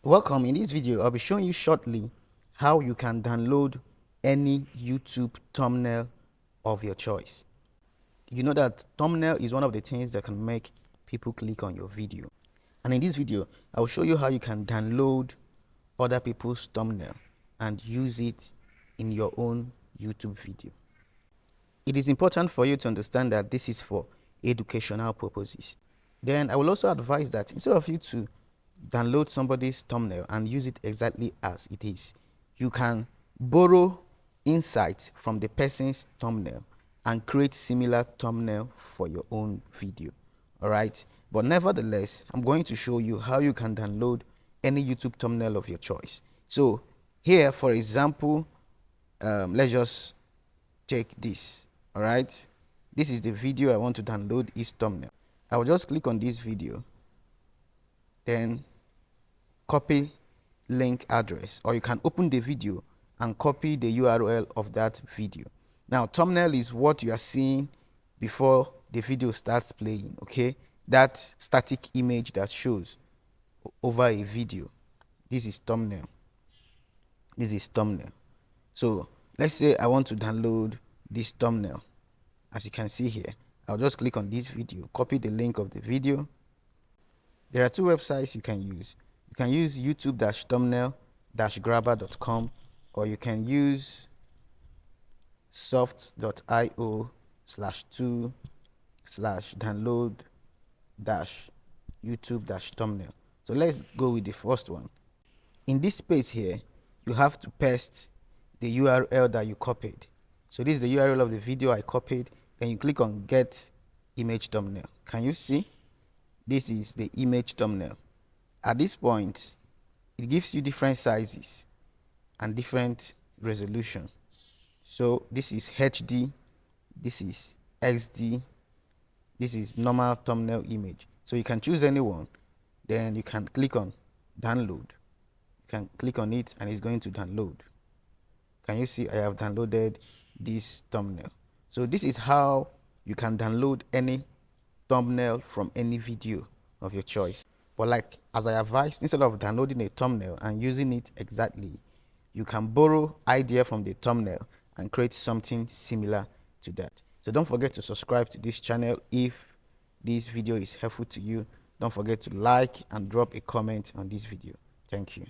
Welcome. In this video, I'll be showing you shortly how you can download any YouTube thumbnail of your choice. You know that thumbnail is one of the things that can make people click on your video. And in this video, I'll show you how you can download other people's thumbnail and use it in your own YouTube video. It is important for you to understand that this is for educational purposes. Then I will also advise that instead of you to download somebody's thumbnail and use it exactly as it is, you can borrow insights from the person's thumbnail and create similar thumbnail for your own video. All right, but nevertheless, I'm going to show you how you can download any YouTube thumbnail of your choice. So here, for example, let's just take this. All right, this is the video I want to download its thumbnail. I will just click on this video, then copy link address, or you can open the video and copy the URL of that video. Now, thumbnail is what you are seeing before the video starts playing, okay? That static image that shows over a video. This is thumbnail. This is thumbnail. So let's say I want to download this thumbnail. As you can see here, I'll just click on this video, copy the link of the video. There are two websites you can use. You can use youtube-thumbnail-grabber.com, or you can use soft.io/2/download-youtube-thumbnail. So let's go with the first one. In this space here, you have to paste the URL that you copied. So this is the URL of the video I copied. Then you click on get image thumbnail. Can you see? This is the image thumbnail. At this point, it gives you different sizes and different resolution. So this is HD, this is XD, this is normal thumbnail image. So you can choose any one. Then you can click on download. You can click on it and it's going to download. Can you see I have downloaded this thumbnail? So this is how you can download any thumbnail from any video of your choice. But like as I advised, instead of downloading a thumbnail and using it exactly, you can borrow idea from the thumbnail and create something similar to that. So don't forget to subscribe to this channel. If this video is helpful to you, don't forget to like and drop a comment on this video. Thank you.